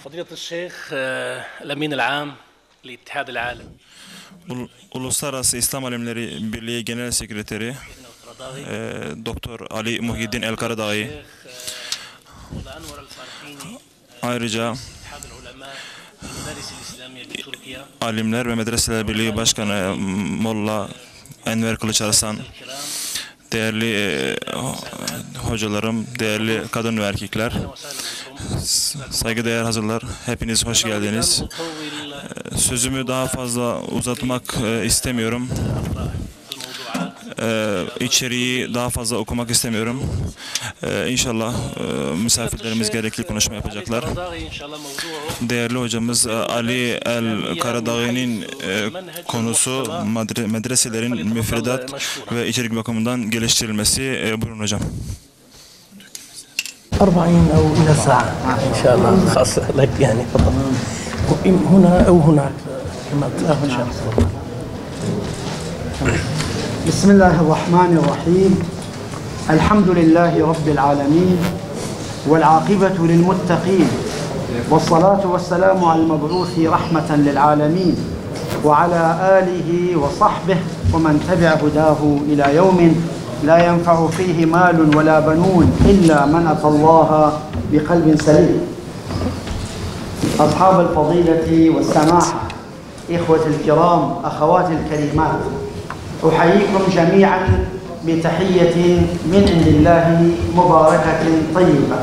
فضيلة الشيخ الأمين العام للاتحاد العالمي Uluslararası İslam Alimleri Birliği Genel Sekreteri Doktor Ali Muhyiddin El-Karadaği, ayrıca Alimler ve Medreseler Birliği Başkanı Molla Enver Kılıçarslan, değerli hocalarım, değerli kadın ve erkekler, saygıdeğer hazırlar, hepiniz hoş geldiniz. Sözümü daha fazla uzatmak istemiyorum. İçeriği daha fazla okumak istemiyorum. İnşallah misafirlerimiz gerekli konuşma yapacaklar. Değerli hocamız Ali El-Karadaği'nin konusu medreselerin müfredat ve içerik bakımından geliştirilmesi. Buyurun hocam. 40 أو إلى ساعة إن شاء الله خاصة لك يعني فقط هنا أو هناك كما إن شاء الله. بسم الله الرحمن الرحيم. الحمد لله رب العالمين والعاقبة للمتقين والصلاة والسلام على المبعوث رحمة للعالمين وعلى آله وصحبه ومن تبع هداه إلى يوم لا ينفع فيه مال ولا بنون إلا من أتى الله بقلب سليم. أصحاب الفضيلة والسماحة، إخوة الكرام، أخوات الكريمات، أحييكم جميعا بتحية من عند الله مباركة طيبة.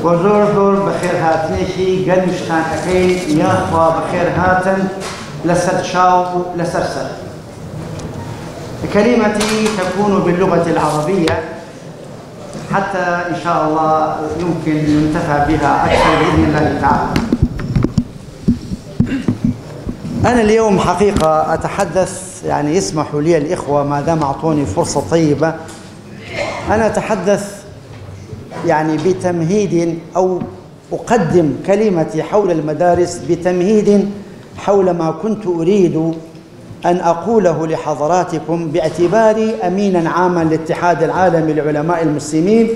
وزور بخير هاتنيشي قنش كان أكيد ياخوا بخير هاتن لسر شاو لسرسر. كلمتي تكون باللغة العربية حتى إن شاء الله يمكن ينتفع بها أكثر بإذن الله تعالى. أنا اليوم حقيقة أتحدث، يعني يسمحوا لي الإخوة ما دام أعطوني فرصة طيبة، أنا أتحدث يعني بتمهيد أو أقدم كلمتي حول المدارس بتمهيد حول ما كنت أريد أن أقوله لحضراتكم باعتباري أمينا عاما للاتحاد العالمي لعلماء المسلمين،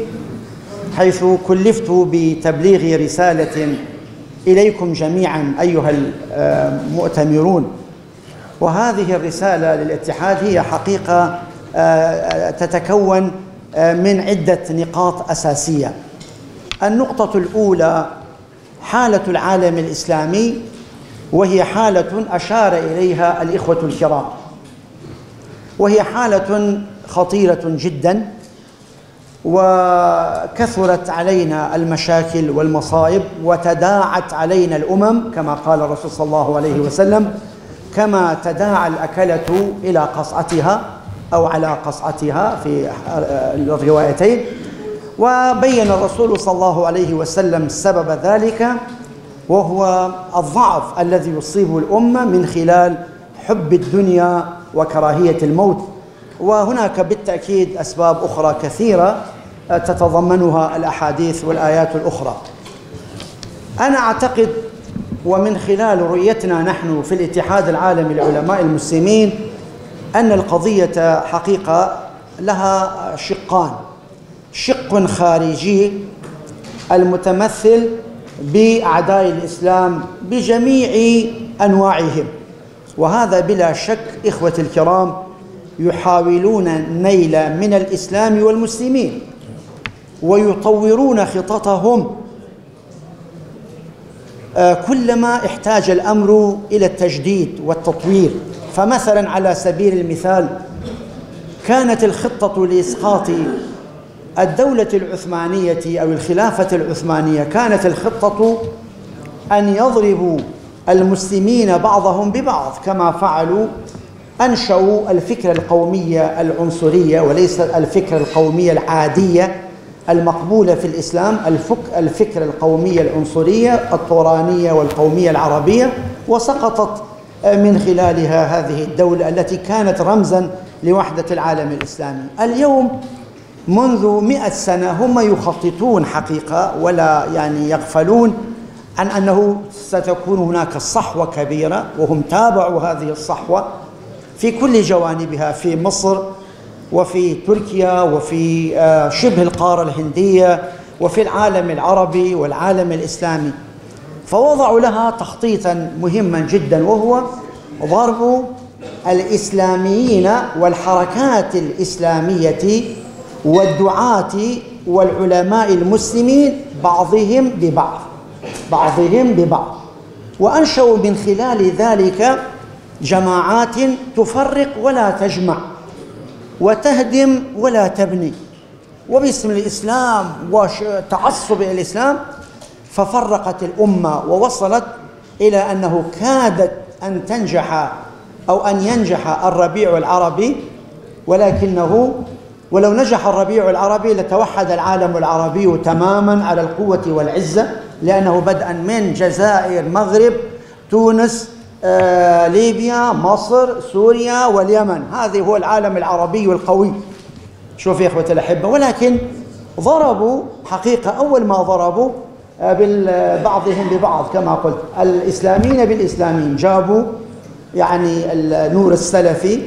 حيث كلفت بتبليغ رسالة إليكم جميعا أيها المؤتمرون. وهذه الرسالة للاتحاد هي حقيقة تتكون من عدة نقاط أساسية. النقطة الأولى حالة العالم الإسلامي، وهي حالة أشار إليها الإخوة الكرام، وهي حالة خطيرة جدا، وكثرت علينا المشاكل والمصائب وتداعت علينا الأمم كما قال الرسول صلى الله عليه وسلم: كما تداعى الأكلة إلى قصعتها أو على قصعتها في الروايتين. وبين الرسول صلى الله عليه وسلم سبب ذلك، وهو الضعف الذي يصيب الأمة من خلال حب الدنيا وكراهية الموت. وهناك بالتأكيد أسباب أخرى كثيرة تتضمنها الأحاديث والآيات الأخرى. أنا أعتقد، ومن خلال رؤيتنا نحن في الاتحاد العالمي لعلماء المسلمين، أن القضية حقيقة لها شقان: شق خارجي المتمثل بأعداء الإسلام بجميع أنواعهم، وهذا بلا شك إخوة الكرام يحاولون النيل من الإسلام والمسلمين ويطورون خططهم كلما احتاج الأمر إلى التجديد والتطوير. فمثلا على سبيل المثال، كانت الخطة لإسقاط الدولة العثمانية أو الخلافة العثمانية، كانت الخطة أن يضربوا المسلمين بعضهم ببعض كما فعلوا. أنشأوا الفكرة القومية العنصرية وليس الفكرة القومية العادية المقبولة في الإسلام، الفكرة القومية العنصرية الطورانية والقومية العربية، وسقطت من خلالها هذه الدولة التي كانت رمزا لوحدة العالم الإسلامي. اليوم منذ 100 سنة هم يخططون حقيقة، ولا يعني يغفلون عن أنه ستكون هناك صحوة كبيرة، وهم تابعوا هذه الصحوة في كل جوانبها، في مصر وفي تركيا وفي شبه القارة الهندية وفي العالم العربي والعالم الإسلامي. فوضعوا لها تخطيطا مهما جدا، وهو ضرب الإسلاميين والحركات الإسلامية والدعاة والعلماء المسلمين بعضهم ببعض، وأنشأوا من خلال ذلك جماعات تفرق ولا تجمع، وتهدم ولا تبني، وباسم الإسلام وتعصب الإسلام ففرقت الأمة، ووصلت إلى أنه كادت أن تنجح أو أن ينجح الربيع العربي، ولكنه ولو نجح الربيع العربي لتوحد العالم العربي تماما على القوة والعزة، لأنه بدءا من جزائر، مغرب، تونس، ليبيا، مصر، سوريا واليمن، هذا هو العالم العربي القوي. شوف يا إخوة الأحبة، ولكن ضربوا حقيقة، أول ما ضربوا بعضهم ببعض كما قلت، الإسلاميين بالإسلاميين، جابوا يعني النور السلفي،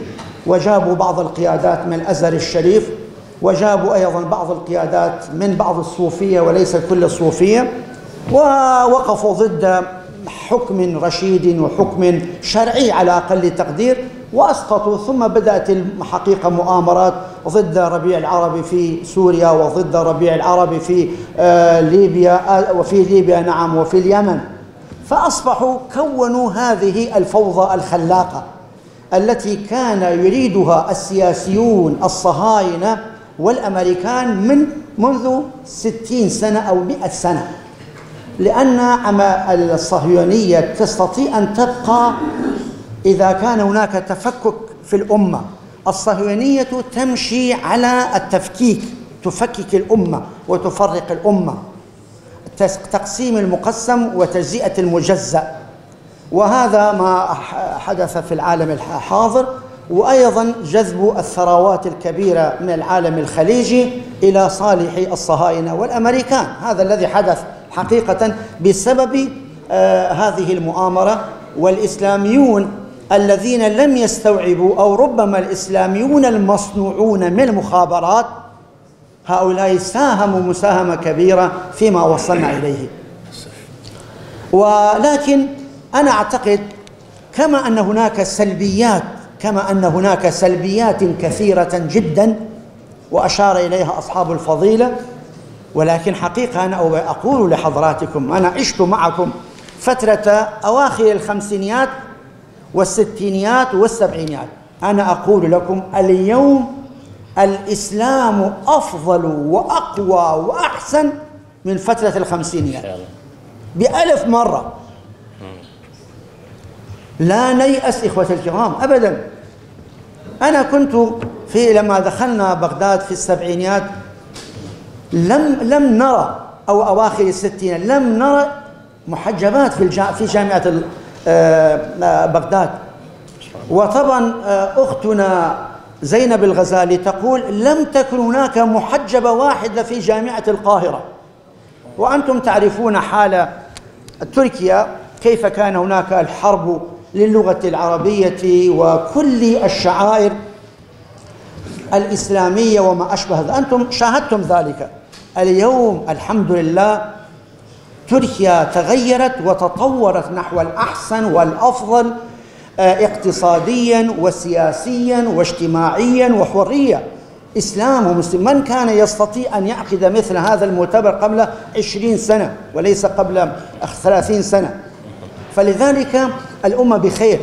وجابوا بعض القيادات من الأزهر الشريف، وجابوا أيضا بعض القيادات من بعض الصوفية وليس كل الصوفية، ووقفوا ضد حكم رشيد وحكم شرعي على أقل تقدير، وأسقطوا. ثم بدأت الحقيقة مؤامرات ضد ربيع العربي في سوريا، وضد ربيع العربي في ليبيا، وفي ليبيا نعم، وفي اليمن، فأصبحوا كونوا هذه الفوضى الخلاقة التي كان يريدها السياسيون الصهاينة والأمريكان منذ 60 سنة أو 100 سنة، لأن الصهيونية تستطيع أن تبقى إذا كان هناك تفكك في الأمة. الصهيونية تمشي على التفكيك، تفكك الأمة وتفرق الأمة، تقسيم المقسم وتجزئة المجزأ، وهذا ما حدث في العالم الحاضر. وأيضا جذب الثروات الكبيرة من العالم الخليجي إلى صالح الصهاينة والأمريكان، هذا الذي حدث حقيقة بسبب هذه المؤامرة. والإسلاميون الذين لم يستوعبوا، أو ربما الإسلاميون المصنوعون من المخابرات، هؤلاء ساهموا مساهمة كبيرة فيما وصلنا إليه. ولكن أنا أعتقد كما أن هناك سلبيات كثيرة جدا وأشار إليها أصحاب الفضيلة، ولكن حقيقة أنا أقول لحضراتكم، أنا عشت معكم فترة أواخر الخمسينيات والستينيات والسبعينيات، أنا أقول لكم اليوم الإسلام أفضل وأقوى وأحسن من فترة الخمسينيات ب1000 مرة. لا نيأس إخوة الكرام أبدا. أنا كنت لما دخلنا بغداد في السبعينيات لم نرى، أو أواخر الستينات لم نرى محجبات في جامعة بغداد. وطبعا أختنا زينب الغزالي تقول لم تكن هناك محجبة واحدة في جامعة القاهرة. وأنتم تعرفون حال تركيا، كيف كان هناك الحرب للغة العربية وكل الشعائر الإسلامية وما أشبه ذلك، أنتم شاهدتم ذلك. اليوم الحمد لله تركيا تغيرت وتطورت نحو الأحسن والأفضل اقتصاديا وسياسيا واجتماعيا وحرية. إسلام ومسلم. من كان يستطيع أن يعقد مثل هذا المؤتمر قبل 20 سنة وليس قبل 30 سنة؟ فلذلك الأمة بخير.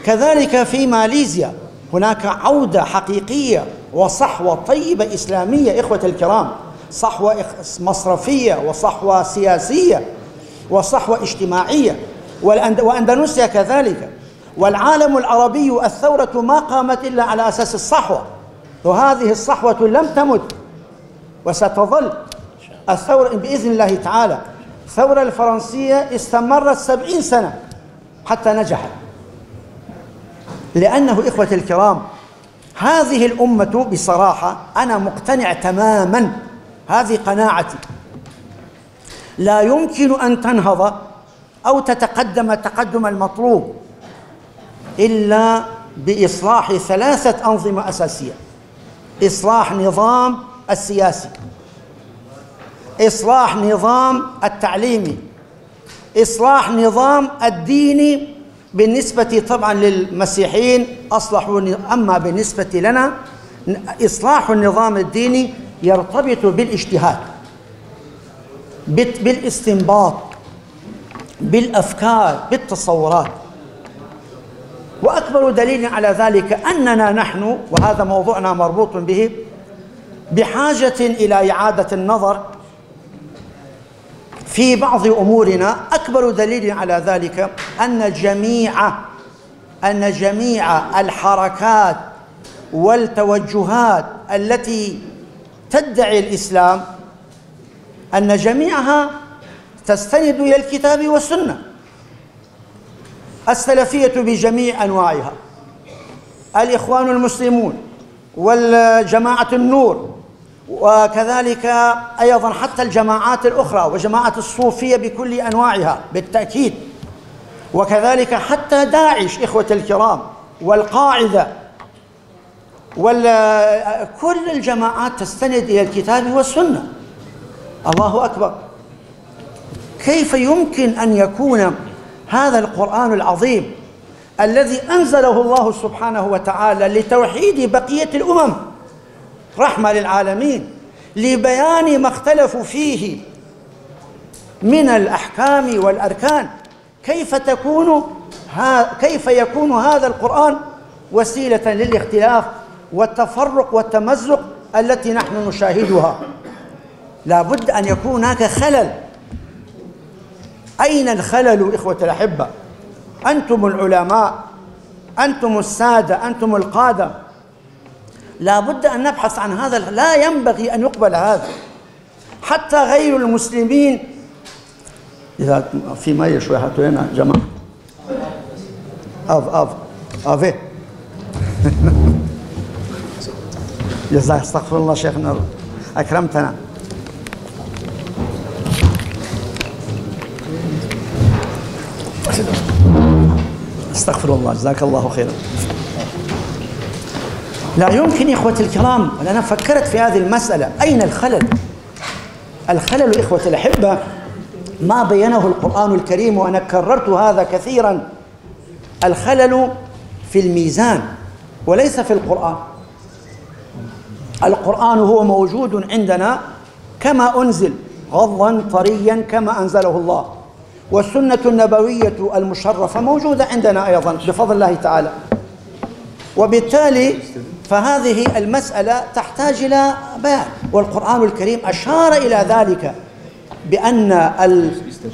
كذلك في ماليزيا هناك عودة حقيقية وصحوة طيبة إسلامية إخوة الكرام، صحوة مصرفية وصحوة سياسية وصحوة اجتماعية. وأندونيسيا كذلك. والعالم العربي الثورة ما قامت إلا على أساس الصحوة، وهذه الصحوة لم تمت وستظل. الثورة بإذن الله تعالى، الثورة الفرنسية استمرت 70 سنة حتى نجحت، لأنه إخوة الكرام هذه الأمة بصراحة أنا مقتنع تماما، هذه قناعتي، لا يمكن أن تنهض أو تتقدم تقدم المطلوب إلا بإصلاح 3 أنظمة أساسية: إصلاح نظام السياسي، إصلاح نظام التعليمي، إصلاح نظام الدين بالنسبة طبعا للمسيحيين أصلحوا، أما بالنسبة لنا إصلاح النظام الديني يرتبط بالاجتهاد، بالاستنباط، بالأفكار، بالتصورات. وأكبر دليل على ذلك أننا نحن، وهذا موضوعنا مربوط به، بحاجة إلى إعادة النظر في بعض أمورنا. أكبر دليل على ذلك أن جميع الحركات والتوجهات التي تدعي الإسلام أن جميعها تستند إلى الكتاب والسنة. السلفية بجميع أنواعها، الإخوان المسلمون والجماعة النور، وكذلك أيضا حتى الجماعات الأخرى وجماعة الصوفية بكل أنواعها بالتأكيد، وكذلك حتى داعش إخوة الكرام والقاعدة، كل الجماعات تستند إلى الكتاب والسنة. الله أكبر. كيف يمكن أن يكون هذا القرآن العظيم الذي أنزله الله سبحانه وتعالى لتوحيد بقية الأمم رحمة للعالمين، لبيان ما فيه من الأحكام والأركان، كيف يكون هذا القرآن وسيلة للاختلاف والتفرق والتمزق التي نحن نشاهدها؟ لا بد أن يكون هناك خلل. أين الخلل إخوة الأحبة؟ أنتم العلماء، أنتم السادة، أنتم القادة، لا بد أن نبحث عن هذا. لا ينبغي أن يقبل هذا. حتى غير المسلمين، إذا في مية شوي هاتوا لنا جماعة أفي جزاك، استغفر الله شيخنا أكرمتنا. استغفر الله، جزاك الله خيرا. لا يمكن إخوة الكرام، أنا فكرت في هذه المسألة، أين الخلل؟ الخلل إخوة الأحبة ما بينه القرآن الكريم، وأنا كررت هذا كثيرا. الخلل في الميزان وليس في القرآن. القرآن هو موجود عندنا كما أنزل، غضا طريا كما أنزله الله، والسنة النبوية المشرفة موجودة عندنا أيضا بفضل الله تعالى. وبالتالي فهذه المسألة تحتاج إلى بيان، والقرآن الكريم أشار إلى ذلك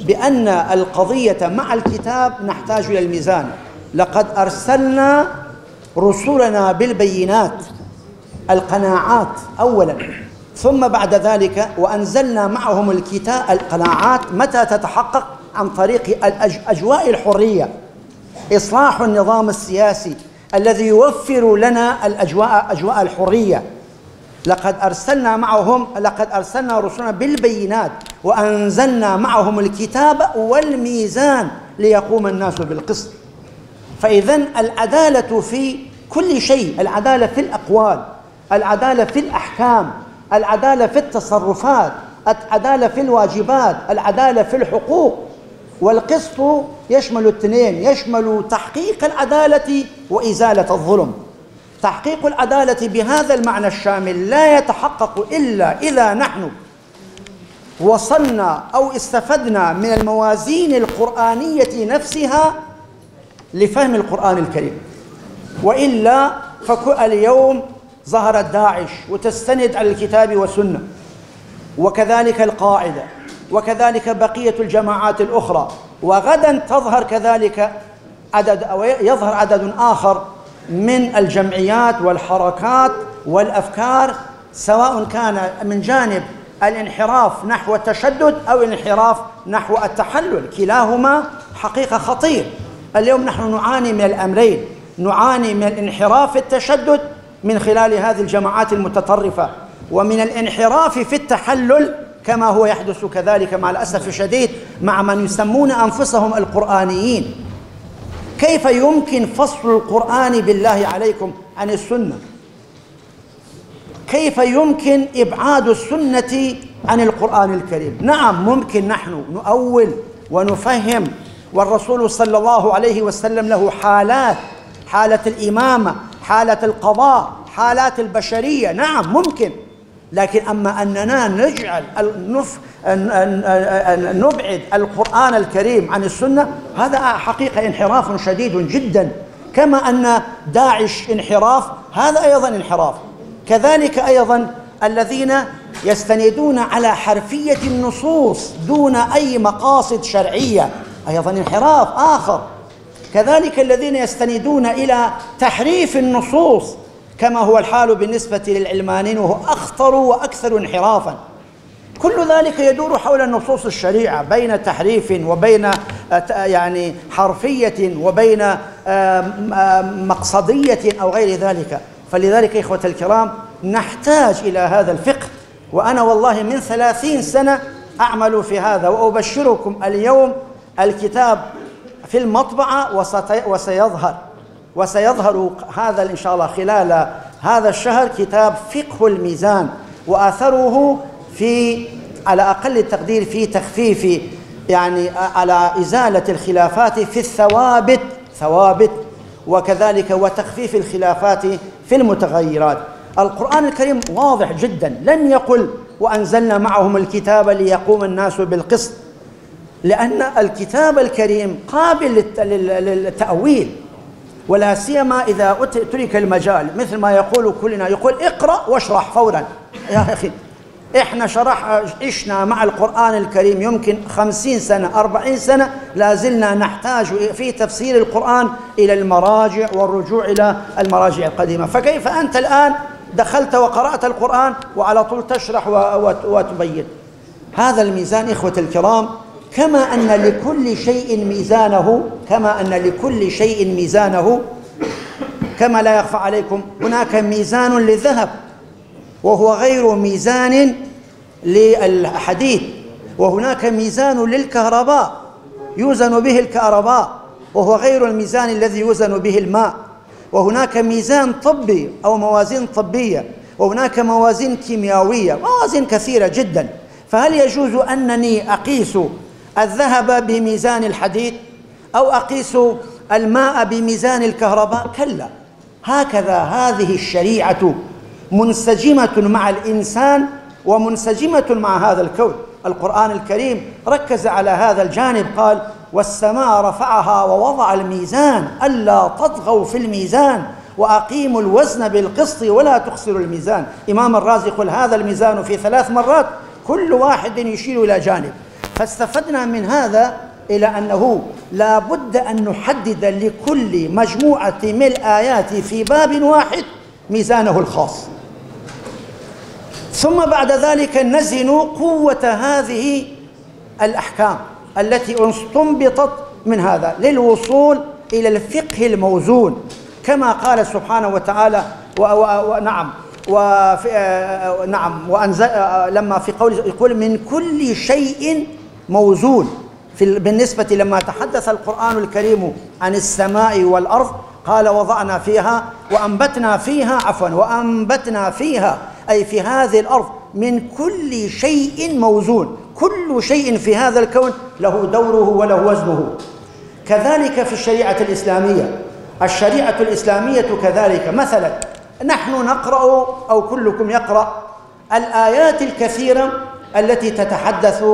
بأن القضية مع الكتاب نحتاج إلى الميزان. لقد أرسلنا رسلنا بالبينات، القناعات أولا، ثم بعد ذلك وأنزلنا معهم الكتاب. القناعات متى تتحقق؟ عن طريق أجواء الحرية، إصلاح النظام السياسي الذي يوفر لنا أجواء الحرية. لقد أرسلنا رسلنا بالبينات وأنزلنا معهم الكتاب والميزان ليقوم الناس بالقسط. فإذن العدالة في كل شيء، العدالة في الأقوال، العدالة في الأحكام، العدالة في التصرفات، العدالة في الواجبات، العدالة في الحقوق. والقسط يشمل الاثنين، يشمل تحقيق العدالة وإزالة الظلم. تحقيق العدالة بهذا المعنى الشامل لا يتحقق إلا إذا نحن وصلنا أو استفدنا من الموازين القرآنية نفسها لفهم القرآن الكريم. وإلا فاليوم ظهرت داعش وتستند على الكتاب والسنة، وكذلك القاعدة، وكذلك بقية الجماعات الأخرى، وغدا تظهر كذلك يظهر عدد آخر من الجمعيات والحركات والأفكار، سواء كان من جانب الانحراف نحو التشدد أو الانحراف نحو التحلل. كلاهما حقيقة خطير. اليوم نحن نعاني من الأمرين، نعاني من الانحراف في التشدد من خلال هذه الجماعات المتطرفة، ومن الانحراف في التحلل كما هو يحدث كذلك مع الأسف الشديد مع من يسمون أنفسهم القرآنيين. كيف يمكن فصل القرآن بالله عليكم عن السنة؟ كيف يمكن إبعاد السنة عن القرآن الكريم؟ نعم ممكن نحن نؤول ونفهم. والرسول صلى الله عليه وسلم له حالات، حالة الإمامة، حالة القضاء، حالات البشرية، نعم ممكن، لكن أما أننا نبعد القرآن الكريم عن السنة، هذا حقيقة انحراف شديد جدا. كما أن داعش انحراف، هذا أيضا انحراف. كذلك أيضا الذين يستندون على حرفية النصوص دون أي مقاصد شرعية، أيضا انحراف آخر. كذلك الذين يستندون إلى تحريف النصوص كما هو الحال بالنسبة للعلمانيين، وهو أخطر وأكثر انحرافا. كل ذلك يدور حول النصوص الشريعة، بين تحريف وبين يعني حرفية وبين مقصدية أو غير ذلك. فلذلك إخوة الكرام نحتاج إلى هذا الفقه، وأنا والله من 30 سنة أعمل في هذا، وأبشركم اليوم الكتاب في المطبعة وسيظهر هذا إن شاء الله خلال هذا الشهر، كتاب فقه الميزان، وآثره في على أقل التقدير في تخفيف يعني على إزالة الخلافات في ثوابت، وكذلك وتخفيف الخلافات في المتغيرات. القرآن الكريم واضح جدا، لن يقل وأنزلنا معهم الكتاب ليقوم الناس بالقسط، لأن الكتاب الكريم قابل للتأويل، ولا سيما إذا ترك المجال، مثل ما يقول كلنا، يقول اقرأ واشرح فورا. يا أخي إحنا عشنا مع القرآن الكريم يمكن 50 سنة 40 سنة، لا زلنا نحتاج في تفسير القرآن إلى المراجع والرجوع إلى المراجع القديمة. فكيف أنت الآن دخلت وقرأت القرآن وعلى طول تشرح وتبين؟ هذا الميزان إخوة الكرام، كما أن لكل شيء ميزانه، كما لا يخفى عليكم هناك ميزان للذهب وهو غير ميزان للحديد، وهناك ميزان للكهرباء يوزن به الكهرباء وهو غير الميزان الذي يوزن به الماء، وهناك ميزان طبي أو موازين طبية، وهناك موازين كيميائية، موازين كثيرة جدا. فهل يجوز أنني أقيس الذهب بميزان الحديد أو أقيس الماء بميزان الكهرباء؟ كلا. هكذا هذه الشريعة منسجمة مع الإنسان ومنسجمة مع هذا الكون. القرآن الكريم ركز على هذا الجانب، قال والسماء رفعها ووضع الميزان ألا تطغوا في الميزان وأقيموا الوزن بالقسط ولا تخسروا الميزان. إمام الرازي يقول هذا الميزان في 3 مرات كل واحد يشير إلى جانب. فاستفدنا من هذا إلى أنه لا بد أن نحدد لكل مجموعة من الآيات في باب واحد ميزانه الخاص، ثم بعد ذلك نزن قوة هذه الأحكام التي استنبطت من هذا للوصول إلى الفقه الموزون، كما قال سبحانه وتعالى لما في قوله يقول من كل شيء موزون. بالنسبة لما تحدث القرآن الكريم عن السماء والأرض قال وضعنا فيها وأنبتنا فيها أي في هذه الأرض من كل شيء موزون. كل شيء في هذا الكون له دوره وله وزنه. كذلك في الشريعة الإسلامية كذلك. مثلا نحن نقرأ أو كلكم يقرأ الآيات الكثيرة التي تتحدث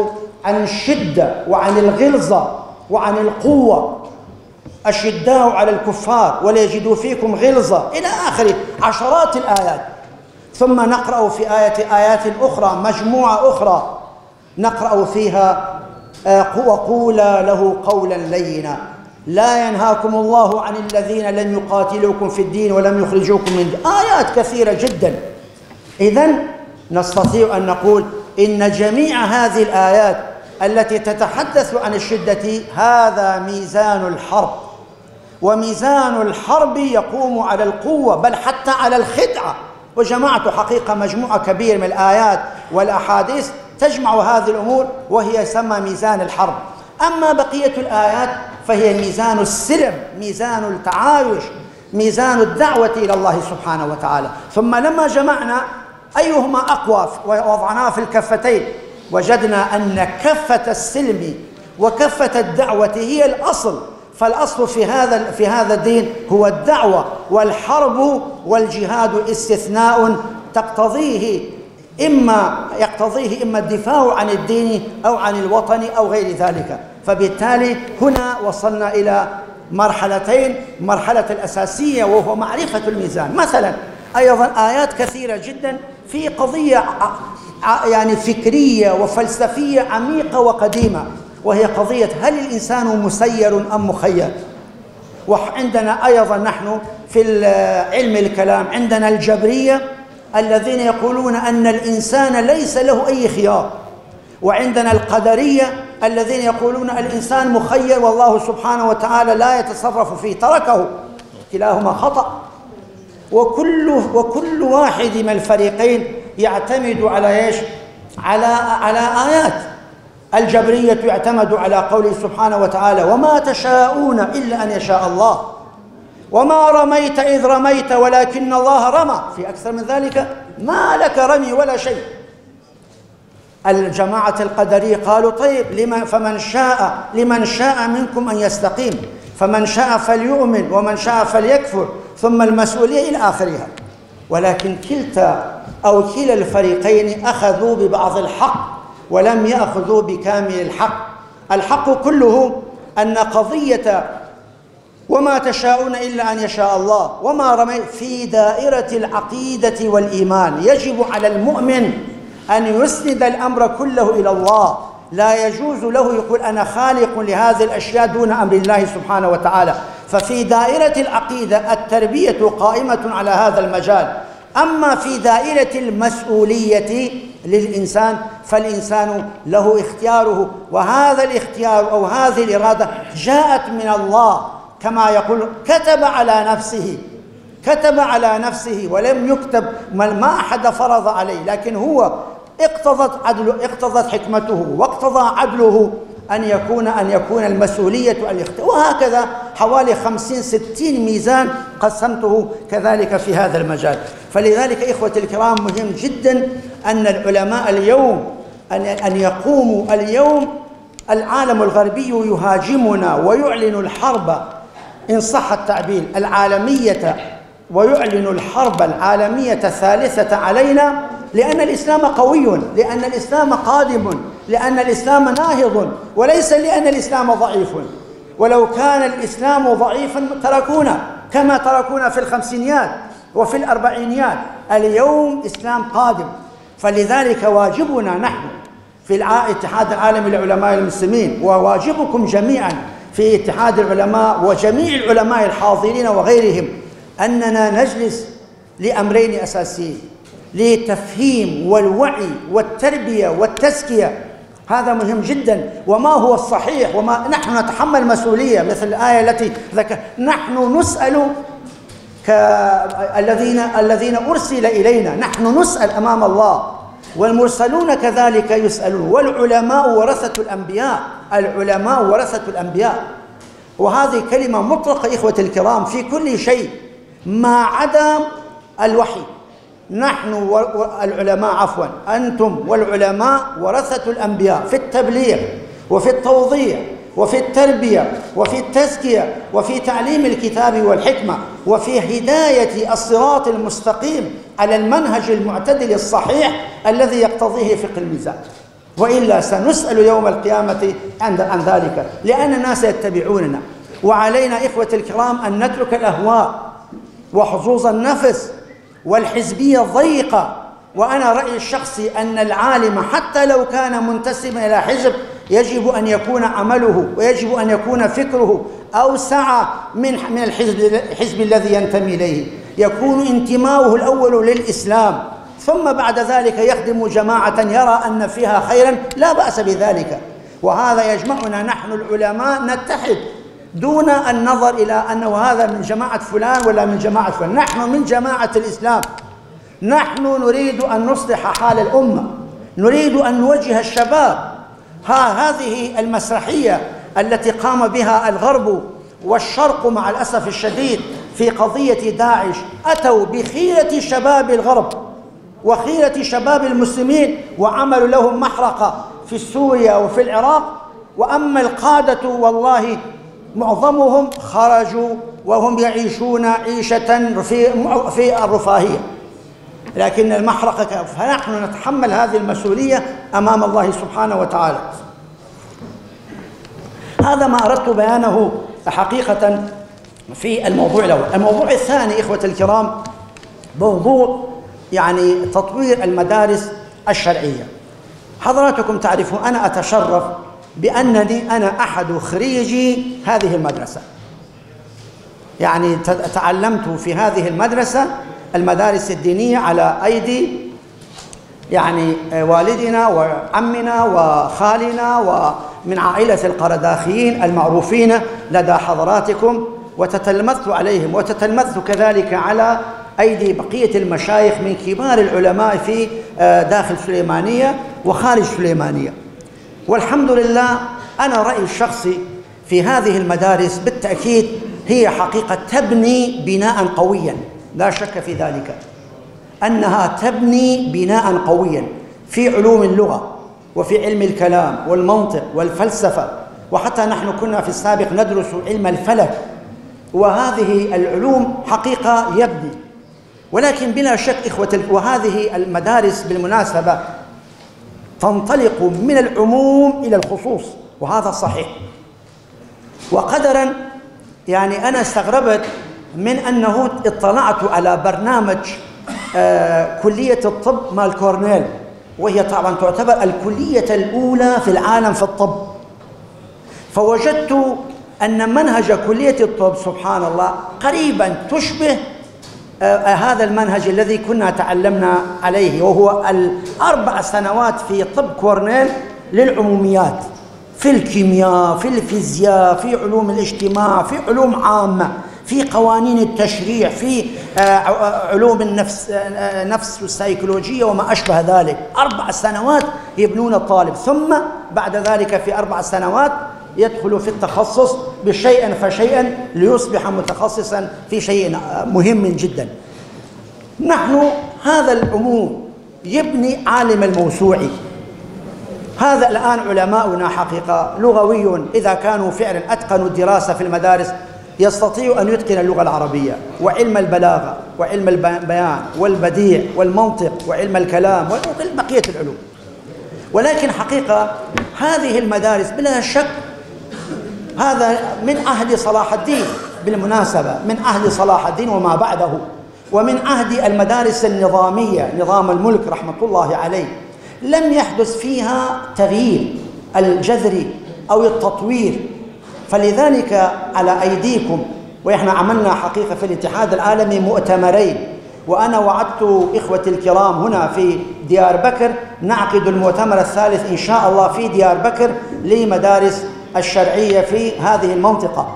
عن الشدة وعن الغلظة وعن القوة، أشداء على الكفار ولا يجدوا فيكم غلظة إلى آخره، عشرات الآيات. ثم نقرأ في آيات أخرى، مجموعة أخرى نقرأ فيها وقولا له قولا لينا لا ينهاكم الله عن الذين لم يقاتلوكم في الدين ولم يخرجوكم من دين. آيات كثيرة جدا. إذن نستطيع أن نقول إن جميع هذه الآيات التي تتحدث عن الشدة هذا ميزان الحرب، وميزان الحرب يقوم على القوة بل حتى على الخدعة. وجمعت حقيقة مجموعة كبيرة من الآيات والأحاديث تجمع هذه الأمور وهي يسمى ميزان الحرب. أما بقية الآيات فهي ميزان السلم، ميزان التعايش، ميزان الدعوة إلى الله سبحانه وتعالى. ثم لما جمعنا أيهما أقوى ووضعناه في الكفتين وجدنا أن كفة السلم وكافة الدعوة هي الأصل. فالأصل في هذا الدين هو الدعوة، والحرب والجهاد استثناء يقتضيه إما الدفاع عن الدين أو عن الوطن أو غير ذلك. فبالتالي هنا وصلنا إلى مرحلتين: مرحلة الأساسية وهو معرفة الميزان. مثلا أيضا آيات كثيرة جدا في قضية يعني فكرية وفلسفية عميقة وقديمة، وهي قضية هل الإنسان مسير أم مخير؟ وعندنا أيضا نحن في علم الكلام عندنا الجبرية الذين يقولون أن الإنسان ليس له أي خيار، وعندنا القدرية الذين يقولون الإنسان مخير والله سبحانه وتعالى لا يتصرف فيه، تركه. كلاهما خطأ. وكل واحد من الفريقين يعتمد على ايش؟ على آيات. الجبرية يعتمد على قوله سبحانه وتعالى: وما تشاءون إلا أن يشاء الله، وما رميت إذ رميت ولكن الله رمى. في أكثر من ذلك ما لك رمي ولا شيء. الجماعة القدرية قالوا: طيب لمن شاء منكم أن يستقيم، فمن شاء فليؤمن ومن شاء فليكفر، ثم المسؤولية إلى آخرها. ولكن كلا الفريقين أخذوا ببعض الحق ولم يأخذوا بكامل الحق. الحق كله أن قضية وما تشاءون إلا أن يشاء الله وما رميت في دائرة العقيدة والإيمان. يجب على المؤمن أن يسند الأمر كله إلى الله، لا يجوز له يقول أنا خالق لهذه الأشياء دون أمر الله سبحانه وتعالى. ففي دائرة العقيدة التربية قائمة على هذا المجال. أما في دائرة المسؤولية للإنسان فالإنسان له اختياره، وهذا الاختيار أو هذه الإرادة جاءت من الله، كما يقول كتب على نفسه ولم يكتب، ما أحد فرض عليه، لكن هو اقتضت حكمته واقتضى عدله أن يكون المسؤولية الاختيار. وهكذا حوالي 50-60 ميزان قسمته كذلك في هذا المجال. فلذلك إخوة الكرام مهم جدا أن العلماء اليوم أن يقوموا اليوم. العالم الغربي يهاجمنا ويعلن الحرب إن صح التعبير العالمية، ويعلن الحرب العالمية الثالثة علينا، لأن الإسلام قوي، لأن الإسلام قادم، لأن الإسلام ناهض، وليس لأن الإسلام ضعيف. ولو كان الإسلام ضعيفا تركونا كما تركونا في الخمسينيات وفي الأربعينيات. اليوم إسلام قادم. فلذلك واجبنا نحن في اتحاد العالمي للعلماء المسلمين، وواجبكم جميعا في اتحاد العلماء وجميع العلماء الحاضرين وغيرهم، أننا نجلس لأمرين أساسيين: للتفهيم والوعي والتربية والتزكية. هذا مهم جدا. وما هو الصحيح وما نحن نتحمل مسؤولية، مثل الآية التي ذكر نحن نسأل الذين أرسل إلينا، نحن نسأل أمام الله، والمرسلون كذلك يسألون، والعلماء ورثة الأنبياء. العلماء ورثة الأنبياء، وهذه كلمة مطلقة إخوة الكرام في كل شيء ما عدا الوحي. نحن العلماء أنتم والعلماء ورثة الأنبياء في التبليغ وفي التوضيح وفي التربية وفي التزكية وفي تعليم الكتاب والحكمة وفي هداية الصراط المستقيم على المنهج المعتدل الصحيح الذي يقتضيه فقه الميزان. وإلا سنسأل يوم القيامة عن ذلك، لأن الناس يتبعوننا. وعلينا إخوة الكرام أن نترك الأهواء وحظوظ النفس والحزبية الضيقة. وأنا رأيي الشخصي أن العالم حتى لو كان منتسبا إلى حزب يجب أن يكون عمله ويجب أن يكون فكره أوسع من الحزب الذي ينتمي إليه. يكون انتماؤه الأول للإسلام، ثم بعد ذلك يخدم جماعة يرى أن فيها خيرا، لا بأس بذلك. وهذا يجمعنا نحن العلماء نتحد دون النظر إلى أنه هذا من جماعة فلان ولا من جماعة فلان. نحن من جماعة الإسلام. نحن نريد أن نصلح حال الأمة، نريد أن نوجه الشباب. هذه المسرحية التي قام بها الغرب والشرق مع الأسف الشديد في قضية داعش، أتوا بخيرة شباب الغرب وخيرة شباب المسلمين وعملوا لهم محرقة في سوريا وفي العراق، وأما القادة والله معظمهم خرجوا وهم يعيشون عيشة في الرفاهية، لكن المحرقة، فنحن نتحمل هذه المسؤولية أمام الله سبحانه وتعالى. هذا ما أردت بيانه حقيقة في الموضوع الأول. الموضوع الثاني إخوة الكرام موضوع يعني تطوير المدارس الشرعية. حضراتكم تعرفون أنا أتشرف بأنني أنا أحد خريجي هذه المدرسة، يعني تعلمت في هذه المدرسة المدارس الدينية على أيدي يعني والدنا وعمنا وخالنا ومن عائلة القرداخيين المعروفين لدى حضراتكم، وتتلمذت عليهم وتتلمذت كذلك على أيدي بقية المشايخ من كبار العلماء في داخل سليمانية وخارج سليمانية. والحمد لله أنا رأيي الشخصي في هذه المدارس بالتأكيد هي حقيقة تبني بناء قويا، لا شك في ذلك أنها تبني بناء قويا في علوم اللغة وفي علم الكلام والمنطق والفلسفة، وحتى نحن كنا في السابق ندرس علم الفلك، وهذه العلوم حقيقة يبني. ولكن بلا شك إخوة وهذه المدارس بالمناسبة تنطلق من العموم إلى الخصوص، وهذا صحيح. وقدرا يعني أنا استغربت من أنه اطلعت على برنامج كلية الطب مال كورنيل، وهي طبعا تعتبر الكلية الأولى في العالم في الطب، فوجدت أن منهج كلية الطب سبحان الله قريبا تشبه هذا المنهج الذي كنا تعلمنا عليه، وهو 4 سنوات في طب كورنيل للعموميات، في الكيمياء، في الفيزياء، في علوم الاجتماع، في علوم عامة، في قوانين التشريع، في علوم النفس والسيكولوجية وما أشبه ذلك. 4 سنوات يبنون الطالب، ثم بعد ذلك في 4 سنوات يدخل في التخصص بشيئا فشيئا ليصبح متخصصا في شيء مهم جدا. نحن هذا العموم يبني عالم الموسوعي. هذا الآن علماؤنا حقيقة لغوي إذا كانوا فعلا أتقنوا الدراسة في المدارس يستطيع أن يتقن اللغة العربية وعلم البلاغة وعلم البيان والبديع والمنطق وعلم الكلام وبقية العلوم. ولكن حقيقة هذه المدارس بلا شك هذا من عهد صلاح الدين، بالمناسبة من عهد صلاح الدين وما بعده، ومن عهد المدارس النظامية نظام الملك رحمة الله عليه، لم يحدث فيها تغيير الجذري أو التطوير. فلذلك على أيديكم، وإحنا عملنا حقيقة في الاتحاد العالمي مؤتمرين، وأنا وعدت إخوتي الكرام هنا في ديار بكر نعقد المؤتمر الثالث إن شاء الله في ديار بكر لمدارس الشرعية في هذه المنطقة.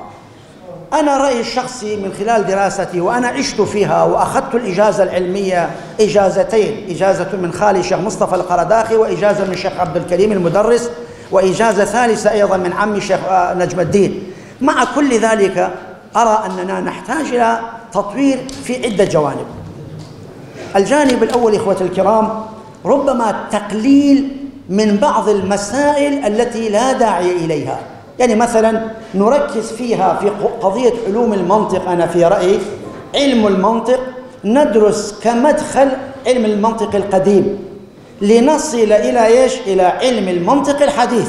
أنا رأيي الشخصي من خلال دراستي وأنا عشت فيها وأخذت الإجازة العلمية إجازتين، إجازة من خالي الشيخ مصطفى القرداخي، وإجازة من الشيخ عبد الكريم المدرس، وإجازة ثالثة أيضا من عمي الشيخ نجم الدين. مع كل ذلك أرى أننا نحتاج إلى تطوير في عدة جوانب. الجانب الأول إخوة الكرام ربما تقليل من بعض المسائل التي لا داعي إليها، يعني مثلا نركز فيها في قضية علوم المنطق. أنا في رأيي علم المنطق ندرس كمدخل علم المنطق القديم لنصل إلى إيش؟ إلى علم المنطق الحديث،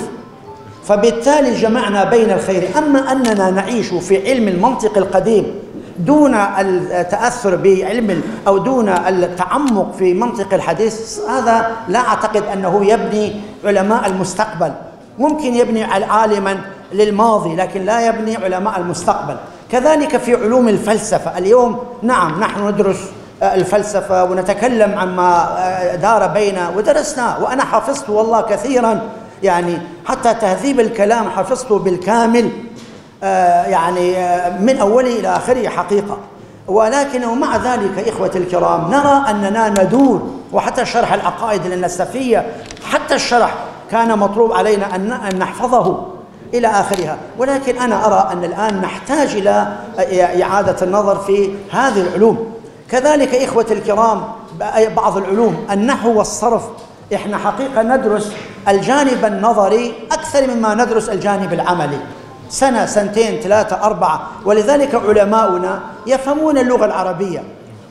فبالتالي جمعنا بين الخير. أما أننا نعيش في علم المنطق القديم دون التأثر بعلم أو دون التعمق في منطق الحديث، هذا لا أعتقد أنه يبني علماء المستقبل. ممكن يبني عالما للماضي لكن لا يبني علماء المستقبل. كذلك في علوم الفلسفة اليوم، نعم نحن ندرس الفلسفة ونتكلم عما دار بينا ودرسناه، وأنا حفظت والله كثيرا، يعني حتى تهذيب الكلام حفظته بالكامل، يعني من أوله إلى آخره حقيقة. ولكن ومع ذلك إخوة الكرام نرى أننا ندور، وحتى شرح العقائد النسفية حتى الشرح كان مطلوب علينا أن نحفظه إلى آخرها. ولكن أنا أرى أن الآن نحتاج إلى إعادة النظر في هذه العلوم. كذلك إخوة الكرام بعض العلوم النحو والصرف إحنا حقيقة ندرس الجانب النظري أكثر مما ندرس الجانب العملي، سنة سنتين ثلاثة أربعة. ولذلك علماؤنا يفهمون اللغة العربية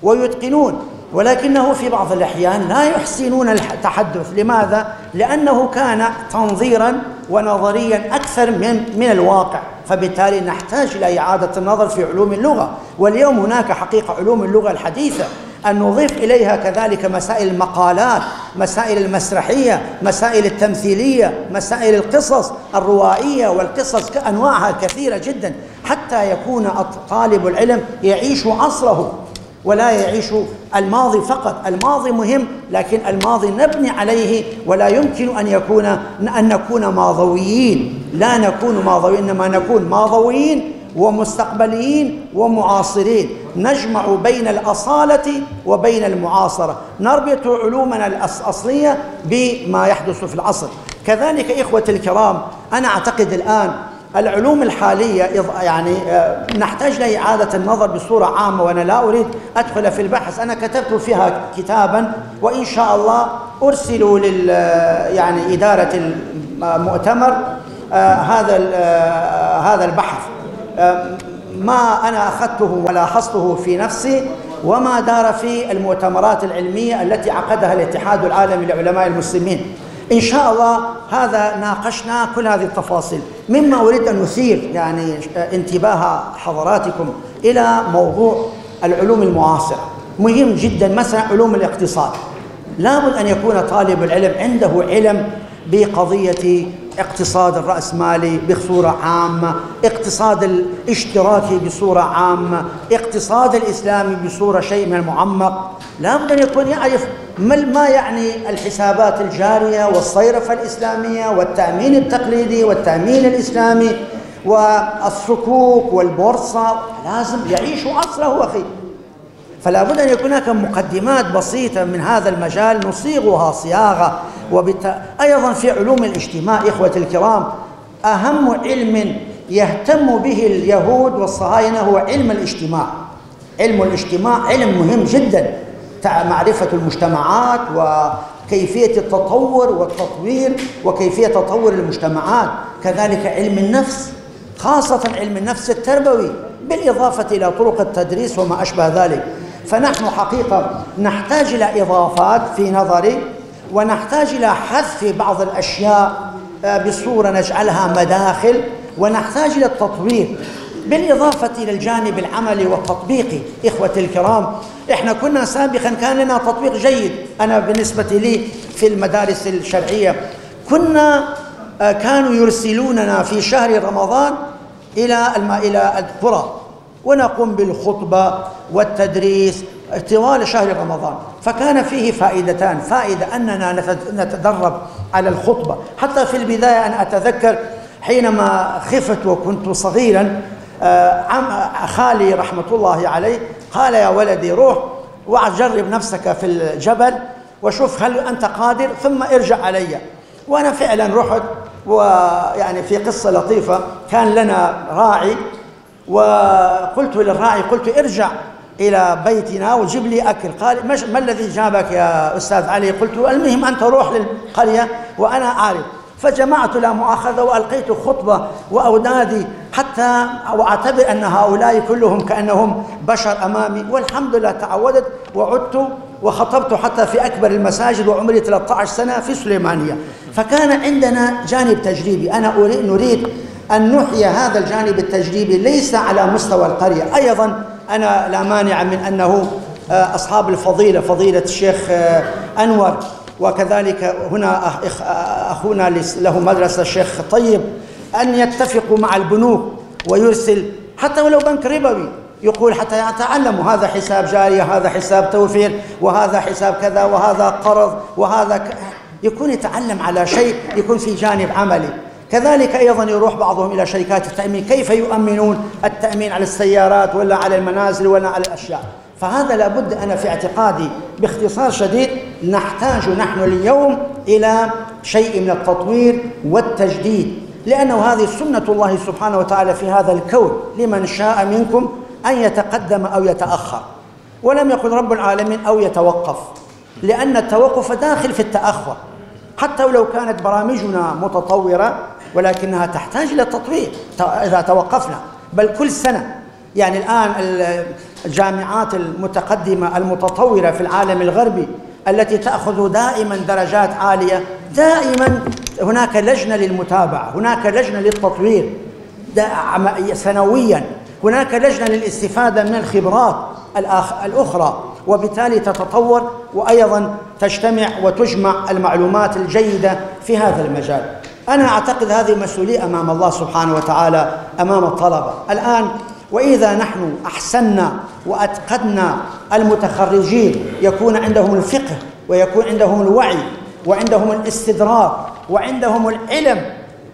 ويتقنون، ولكنه في بعض الأحيان لا يحسنون التحدث. لماذا؟ لأنه كان تنظيرا ونظريا أكثر من الواقع، فبالتالي نحتاج إلى إعادة النظر في علوم اللغة. واليوم هناك حقيقة علوم اللغة الحديثة أن نضيف إليها كذلك مسائل المقالات، مسائل المسرحية، مسائل التمثيلية، مسائل القصص الروائية والقصص أنواعها كثيرة جدا، حتى يكون طالب العلم يعيش عصره ولا يعيش الماضي فقط. الماضي مهم، لكن الماضي نبني عليه، ولا يمكن أن نكون ماضويين. لا نكون ماضويين، إنما نكون ماضويين ومستقبليين ومعاصرين، نجمع بين الأصالة وبين المعاصرة، نربط علومنا الأصلية بما يحدث في العصر. كذلك إخوتي الكرام، أنا أعتقد الآن العلوم الحالية يعني نحتاج لإعادة النظر بصورة عامة، وأنا لا أريد أدخل في البحث. أنا كتبت فيها كتابا، وإن شاء الله أرسل يعني إدارة المؤتمر هذا البحث، ما أنا أخذته ولاحظته في نفسي وما دار في المؤتمرات العلمية التي عقدها الاتحاد العالمي لعلماء المسلمين. إن شاء الله هذا ناقشنا كل هذه التفاصيل. مما أريد أن أثير يعني انتباه حضراتكم إلى موضوع العلوم المعاصرة، مهم جدا. مثلا علوم الاقتصاد، لابد أن يكون طالب العلم عنده علم بقضية اقتصاد الرأسمالي بصورة عامة، اقتصاد الاشتراكي بصورة عامة، اقتصاد الإسلامي بصورة شيء من المعمق. لابد أن يكون يعرف ما يعني الحسابات الجارية والصيرفة الإسلامية والتأمين التقليدي والتأمين الإسلامي والصكوك والبورصة. لازم يعيش عصره أخي. فلا بد أن يكون هناك مقدمات بسيطة من هذا المجال نصيغها صياغة. أيضا في علوم الاجتماع إخوة الكرام، أهم علم يهتم به اليهود والصهاينة هو علم الاجتماع. علم الاجتماع علم مهم جدا، معرفة المجتمعات وكيفية التطور والتطوير وكيفية تطور المجتمعات. كذلك علم النفس، خاصة علم النفس التربوي، بالإضافة إلى طرق التدريس وما أشبه ذلك. فنحن حقيقة نحتاج إلى إضافات في نظري، ونحتاج إلى حذف بعض الأشياء بصورة نجعلها مداخل، ونحتاج إلى التطوير بالإضافة إلى الجانب العملي والتطبيقي. إخوتي الكرام، إحنا كنا سابقا كان لنا تطبيق جيد. أنا بالنسبة لي في المدارس الشرعية كانوا يرسلوننا في شهر رمضان إلى القرى، ونقوم بالخطبة والتدريس طوال شهر رمضان. فكان فيه فائدتان: فائدة أننا نتدرب على الخطبة. حتى في البداية أنا أتذكر حينما خفت وكنت صغيرا، خالي رحمة الله عليه قال: يا ولدي روح وجرب نفسك في الجبل وشوف هل أنت قادر، ثم ارجع علي. وأنا فعلا رحت، ويعني في قصة لطيفة، كان لنا راعي، وقلت للراعي ارجع إلى بيتنا وجيب لي أكل. قال: ما الذي جابك يا أستاذ علي؟ قلت: المهم أنت روح للقرية وأنا أعرف. فجمعت لا مؤاخذة وألقيت خطبة وأودادي حتى وأعتبر أن هؤلاء كلهم كأنهم بشر أمامي، والحمد لله تعودت وعدت وخطبت حتى في أكبر المساجد، وعمري 13 سنة في سليمانية. فكان عندنا جانب تجريبي. نريد أن نحيي هذا الجانب التجريبي ليس على مستوى القرية. أيضا أنا لا مانع من أنه أصحاب الفضيلة، فضيلة الشيخ أنور، وكذلك هنا أخونا له مدرسة الشيخ طيب، أن يتفقوا مع البنوك ويرسل حتى ولو بنك ربوي، يقول حتى يتعلموا هذا حساب جاري، هذا حساب توفير، وهذا حساب كذا، وهذا قرض، وهذا يكون يتعلم على شيء يكون في جانب عملي. كذلك أيضا يروح بعضهم إلى شركات التأمين، كيف يؤمنون التأمين على السيارات ولا على المنازل ولا على الأشياء. فهذا لابد، أنا في اعتقادي باختصار شديد نحتاج نحن اليوم إلى شيء من التطوير والتجديد، لأنه هذه سنة الله سبحانه وتعالى في هذا الكون: لمن شاء منكم أن يتقدم أو يتأخر. ولم يقل رب العالمين أو يتوقف، لأن التوقف داخل في التأخر. حتى ولو كانت برامجنا متطورة ولكنها تحتاج إلى التطوير إذا توقفنا. بل كل سنة يعني الآن الجامعات المتقدمة المتطورة في العالم الغربي التي تأخذ دائما درجات عالية، دائما هناك لجنة للمتابعة، هناك لجنة للتطوير سنويا، هناك لجنة للاستفادة من الخبرات الأخرى، وبالتالي تتطور وأيضا تجتمع وتجمع المعلومات الجيدة في هذا المجال. أنا أعتقد هذه مسؤولية أمام الله سبحانه وتعالى، أمام الطلبة الآن. وإذا نحن أحسننا وأتقدنا المتخرجين يكون عندهم الفقه ويكون عندهم الوعي وعندهم الاستدراك وعندهم العلم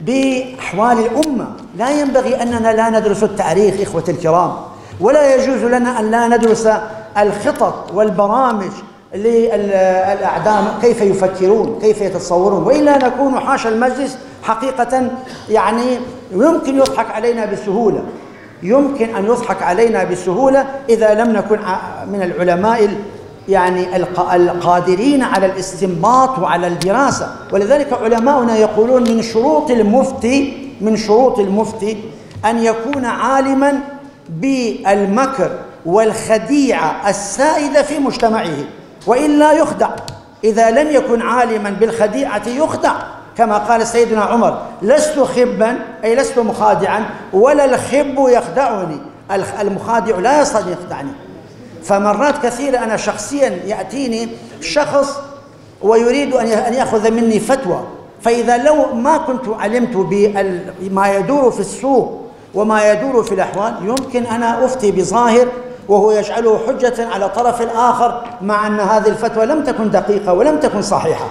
بأحوال الأمة، لا ينبغي أننا لا ندرس التاريخ إخوة الكرام، ولا يجوز لنا أن لا ندرس الخطط والبرامج للأعداء كيف يفكرون كيف يتصورون، وإلا نكون حاشا المجلس حقيقة يعني يمكن يضحك علينا بسهولة، يمكن أن يضحك علينا بسهولة إذا لم نكن من العلماء يعني القادرين على الاستنباط وعلى الدراسة. ولذلك علماؤنا يقولون من شروط المفتي أن يكون عالما بالمكر والخديعة السائدة في مجتمعه، وإلا يخدع. إذا لم يكن عالما بالخديعة يخدع، كما قال سيدنا عمر: لست خبا أي لست مخادعا، ولا الخب يخدعني، المخادع لا يستطيع أن يخدعني. فمرات كثيرة أنا شخصيا يأتيني شخص ويريد أن يأخذ مني فتوى، فإذا لو ما كنت علمت بما يدور في السوق وما يدور في الأحوال يمكن أنا أفتي بظاهر وهو يجعله حجة على طرف الآخر، مع أن هذه الفتوى لم تكن دقيقة ولم تكن صحيحة.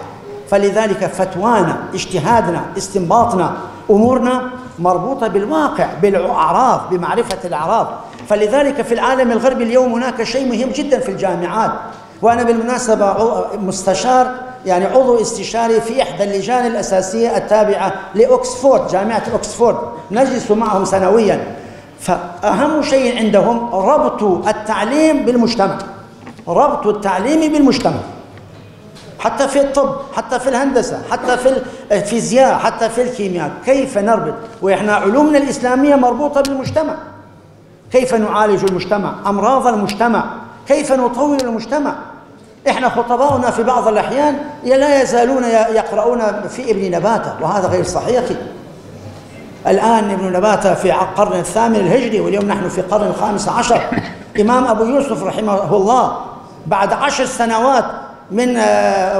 فلذلك فتوانا، اجتهادنا، استنباطنا، أمورنا مربوطة بالواقع، بالأعراف، بمعرفة الأعراف. فلذلك في العالم الغربي اليوم هناك شيء مهم جدا في الجامعات. وأنا بالمناسبة مستشار يعني عضو استشاري في إحدى اللجان الأساسية التابعة لأكسفورد، جامعة أكسفورد، نجلس معهم سنويا. فأهم شيء عندهم ربط التعليم بالمجتمع، ربط التعليم بالمجتمع، حتى في الطب، حتى في الهندسة، حتى في الفيزياء، حتى في الكيمياء. كيف نربط؟ وإحنا علومنا الإسلامية مربوطة بالمجتمع. كيف نعالج المجتمع، أمراض المجتمع، كيف نطور المجتمع. إحنا خطباؤنا في بعض الأحيان لا يزالون يقرؤون في ابن نباتة، وهذا غير صحيح. الآن ابن نباتة في القرن الثامن الهجري، واليوم نحن في القرن الخامس عشر. إمام أبو يوسف رحمه الله بعد 10 سنوات من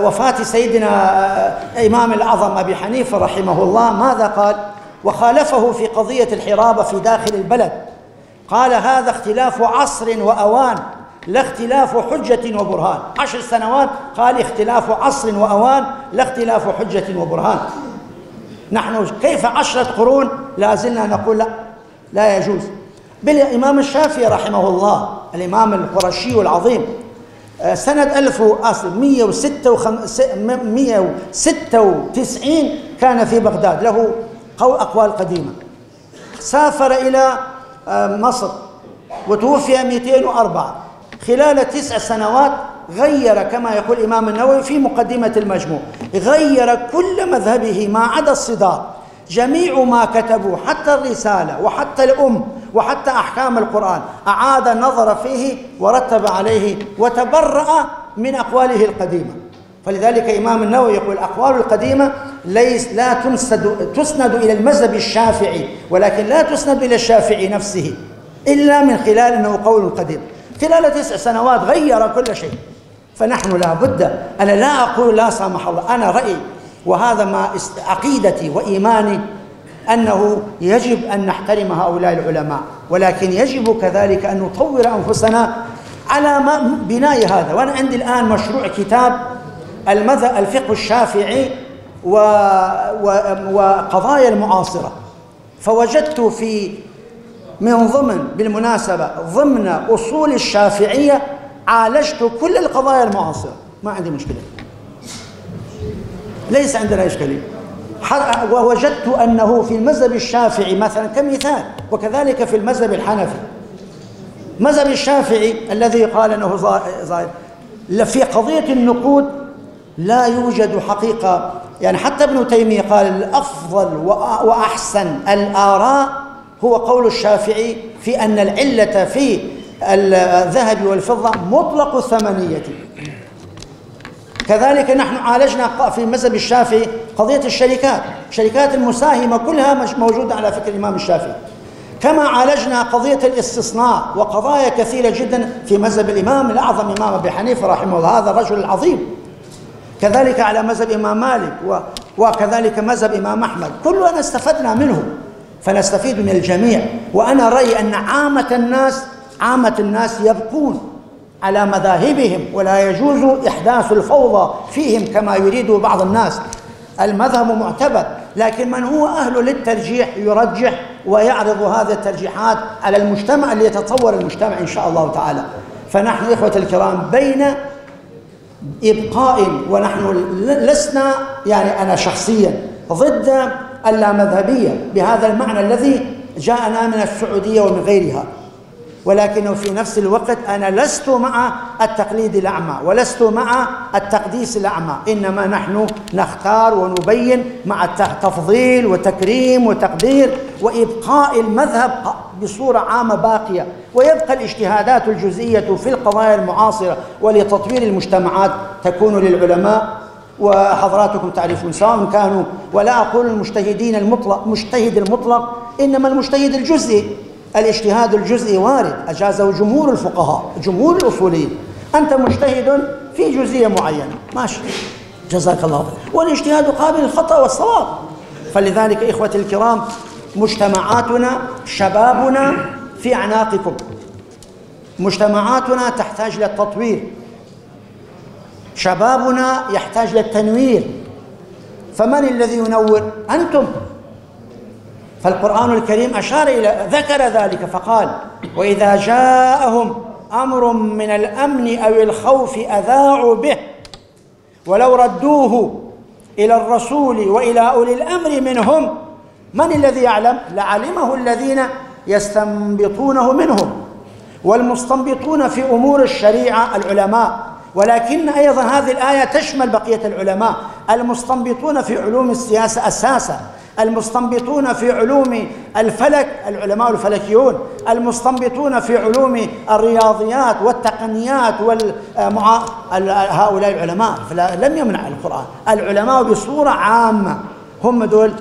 وفاة سيدنا إمام الأعظم أبي حنيفة رحمه الله ماذا قال؟ وخالفه في قضية الحرابة في داخل البلد، قال: هذا اختلاف عصر وأوان لا اختلاف حجة وبرهان. 10 سنوات قال اختلاف عصر وأوان لا اختلاف حجة وبرهان. نحن كيف 10 قرون لا زلنا نقول لا يجوز. بالإمام الشافعي رحمه الله، الإمام القرشي العظيم، سنة 1196 كان في بغداد، له أقوال قديمة. سافر إلى مصر وتوفي 204. خلال 9 سنوات غير، كما يقول الإمام النووي في مقدمة المجموع، غير كل مذهبه ما عدا الصدار. جميع ما كتبوا حتى الرسالة وحتى الأم وحتى أحكام القرآن أعاد النظر فيه ورتب عليه وتبرأ من أقواله القديمة. فلذلك إمام النووي يقول: الأقوال القديمة لا تسند إلى المذهب الشافعي، ولكن لا تسند إلى الشافعي نفسه إلا من خلال أنه قول قديم. خلال 9 سنوات غير كل شيء. فنحن لا بد، أنا لا أقول لا سامح الله، أنا رأيي وهذا ما عقيدتي وإيماني أنه يجب أن نحترم هؤلاء العلماء، ولكن يجب كذلك أن نطور أنفسنا على بناء هذا. وأنا عندي الآن مشروع كتاب الفقه الشافعي وقضايا المعاصرة، فوجدت من ضمن، بالمناسبة ضمن أصول الشافعية عالجت كل القضايا المعاصرة، ما عندي مشكلة، ليس عندنا إشكالية. ووجدت أنه في المذهب الشافعي مثلا كمثال، وكذلك في المذهب الحنفي، مذهب الشافعي الذي قال أنه ظاهر في قضية النقود لا يوجد حقيقة، يعني حتى ابن تيمية قال الأفضل وأحسن الآراء هو قول الشافعي في أن العلة في الذهب والفضة مطلق الثمنية. كذلك نحن عالجنا في مذهب الشافعي قضية الشركات المساهمة كلها موجودة على فكر الإمام الشافعي، كما عالجنا قضية الاستصناع وقضايا كثيرة جدا في مذهب الإمام الأعظم إمام أبي حنيفة رحمه الله، هذا الرجل العظيم. كذلك على مذهب إمام مالك وكذلك مذهب إمام أحمد، كلنا استفدنا منه، فنستفيد من الجميع. وأنا رأيي أن عامة الناس يبقون على مذاهبهم، ولا يجوز إحداث الفوضى فيهم كما يريد بعض الناس. المذهب معتبر، لكن من هو أهل للترجيح يرجح ويعرض هذه الترجيحات على المجتمع ليتطور المجتمع إن شاء الله تعالى. فنحن إخوة الكرام بين إبقاء، ونحن لسنا، يعني أنا شخصيا ضد اللامذهبية بهذا المعنى الذي جاءنا من السعودية ومن غيرها، ولكنه في نفس الوقت أنا لست مع التقليد الأعمى ولست مع التقديس الأعمى، إنما نحن نختار ونبين مع التفضيل وتكريم وتقدير وإبقاء المذهب بصورة عامة باقية، ويبقى الاجتهادات الجزئية في القضايا المعاصرة ولتطوير المجتمعات تكون للعلماء. وحضراتكم تعرفون سواء كانوا، ولا أقول المجتهدين المطلق مجتهد المطلق، إنما المجتهد الجزئي. الاجتهاد الجزئي وارد، أجازه جمهور الفقهاء جمهور الأصوليين. أنت مجتهد في جزئية معينة ماشي، جزاك الله خير، والاجتهاد قابل للخطأ والصواب. فلذلك إخوة الكرام مجتمعاتنا، شبابنا في أعناقكم، مجتمعاتنا تحتاج للتطوير، شبابنا يحتاج للتنوير. فمن الذي ينور؟ أنتم. فالقرآن الكريم أشار إلى ذكر ذلك فقال: وإذا جاءهم أمر من الأمن أو الخوف أذاعوا به ولو ردوه إلى الرسول وإلى أولي الأمر منهم. من الذي يعلم؟ لعلمه الذين يستنبطونه منهم، والمستنبطون في أمور الشريعة العلماء، ولكن أيضا هذه الآية تشمل بقية العلماء، المستنبطون في علوم السياسة أساسا، المستنبطون في علوم الفلك العلماء الفلكيون، المستنبطون في علوم الرياضيات والتقنيات هؤلاء العلماء. لم يمنع القرآن العلماء بصورة عامة، هم دول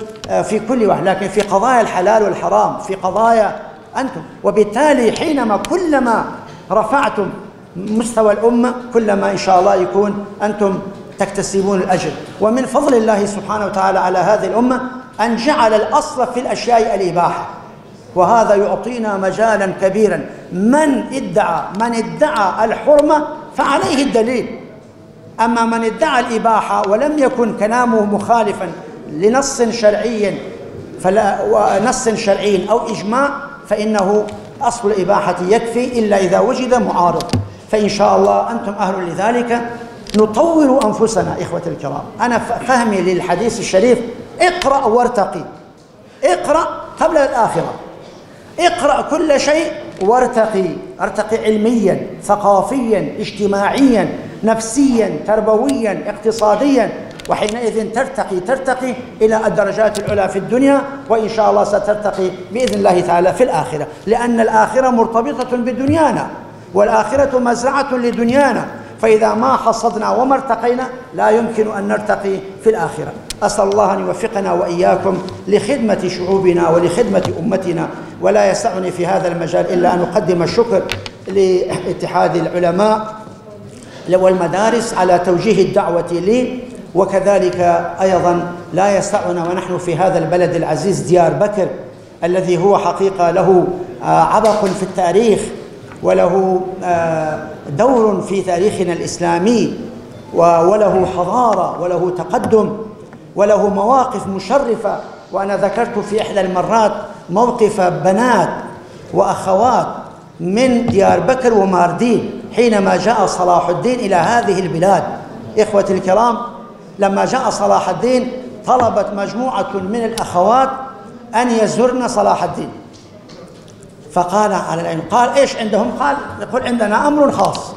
في كل واحد، لكن في قضايا الحلال والحرام، في قضايا أنتم. وبالتالي حينما كلما رفعتم مستوى الأمة كلما إن شاء الله يكون أنتم تكتسبون الأجر. ومن فضل الله سبحانه وتعالى على هذه الأمة أن جعل الأصل في الأشياء الإباحة، وهذا يعطينا مجالا كبيرا. من ادعى الحرمة فعليه الدليل، أما من ادعى الإباحة ولم يكن كلامه مخالفا لنص شرعي ونص شرعي أو إجماع فإنه أصل الإباحة يكفي إلا إذا وجد معارض. فإن شاء الله أنتم أهل لذلك. نطور أنفسنا إخوة الكرام. أنا فهمي للحديث الشريف: اقرأ وارتقي. اقرأ قبل الآخرة، اقرأ كل شيء وارتقي، ارتقي علميا، ثقافيا، اجتماعيا، نفسيا، تربويا، اقتصاديا، وحينئذ ترتقي إلى الدرجات العلى في الدنيا، وإن شاء الله سترتقي بإذن الله تعالى في الآخرة، لأن الآخرة مرتبطة بدنيانا، والآخرة مزرعة لدنيانا، فإذا ما حصدنا وما ارتقينا لا يمكن أن نرتقي في الآخرة. أسأل الله أن يوفقنا وإياكم لخدمة شعوبنا ولخدمة أمتنا. ولا يسعني في هذا المجال إلا أن أقدم الشكر لاتحاد العلماء والمدارس على توجيه الدعوة لي، وكذلك أيضا لا يسعنا ونحن في هذا البلد العزيز ديار بكر الذي هو حقيقة له عبق في التاريخ وله دور في تاريخنا الإسلامي، وله حضارة وله تقدم وله مواقف مشرفة. وأنا ذكرت في إحدى المرات موقف بنات وأخوات من ديار بكر وماردين حينما جاء صلاح الدين إلى هذه البلاد. إخوة الكرام، لما جاء صلاح الدين طلبت مجموعة من الأخوات أن يزورن صلاح الدين، فقال على العين. قال: إيش عندهم؟ قال: يقول: عندنا أمر خاص.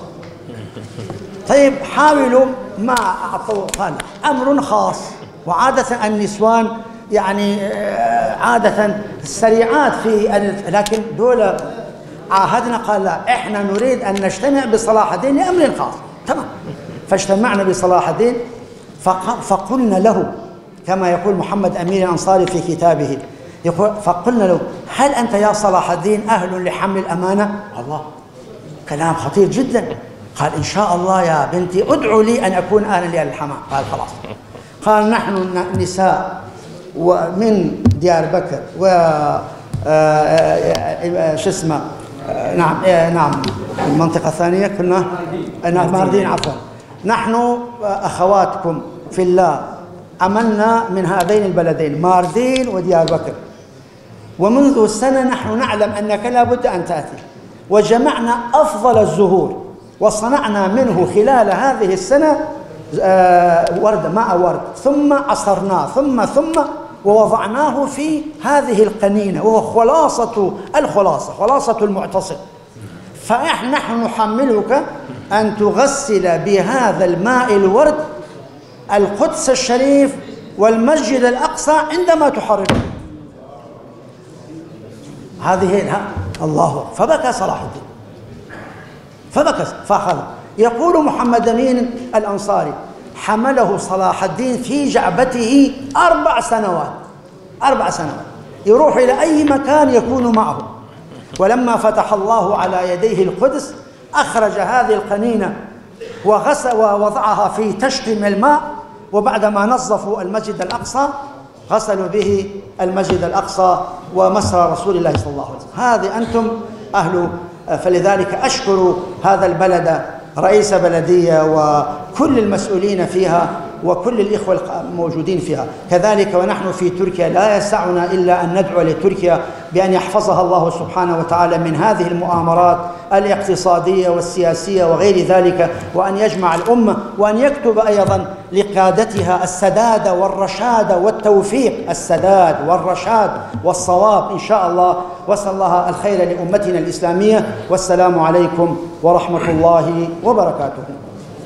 طيب حاولوا ما أعطوا، قال أمر خاص. وعادة النسوان يعني عادة سريعات لكن دول عاهدنا، قال لا، إحنا نريد أن نجتمع بصلاح الدين لأمر خاص. تمام. فاجتمعنا بصلاح الدين فقلنا له كما يقول محمد أمين الأنصاري في كتابه، يقول فقلنا له: هل أنت يا صلاح الدين أهل لحمل الأمانة؟ الله، كلام خطير جدا. قال: إن شاء الله يا بنتي ادعوا لي أن أكون أهلا للحماة. قال: خلاص. قال: نحن نساء ومن ديار بكر و شو اسمه، نعم المنطقة الثانية كنا ماردين، عفوا، نحن أخواتكم في الله، عملنا من هذين البلدين ماردين وديار بكر، ومنذ سنة نحن نعلم أنك لا بد أن تأتي، وجمعنا أفضل الزهور وصنعنا منه خلال هذه السنة ورد، ماء ورد، ثم عصرناه ثم ووضعناه في هذه القنينة، وهو خلاصة المعتصم. فنحن نحملك أن تغسل بهذا الماء الورد القدس الشريف والمسجد الأقصى عندما تحرره. هذه الله. فبكى صلاح الدين، فأخذ. يقول محمد أمين الأنصاري: حمله صلاح الدين في جعبته 4 سنوات، 4 سنوات، يروح إلى أي مكان يكون معه. ولما فتح الله على يديه القدس أخرج هذه القنينة ووضعها في تشت من الماء، وبعدما نظفوا المسجد الأقصى غسلوا به المسجد الأقصى ومسرى رسول الله صلى الله عليه وسلم. هذه أنتم أهل. فلذلك أشكر هذا البلد، رئيس بلدية وكل المسؤولين فيها وكل الإخوة الموجودين فيها. كذلك ونحن في تركيا لا يسعنا إلا أن ندعو لتركيا بأن يحفظها الله سبحانه وتعالى من هذه المؤامرات الاقتصادية والسياسية وغير ذلك، وأن يجمع الأمة، وأن يكتب أيضا لقادتها السداد والرشاد والتوفيق، السداد والرشاد والصواب إن شاء الله. وأسأل الله الخير لأمتنا الإسلامية. والسلام عليكم ورحمة الله وبركاته.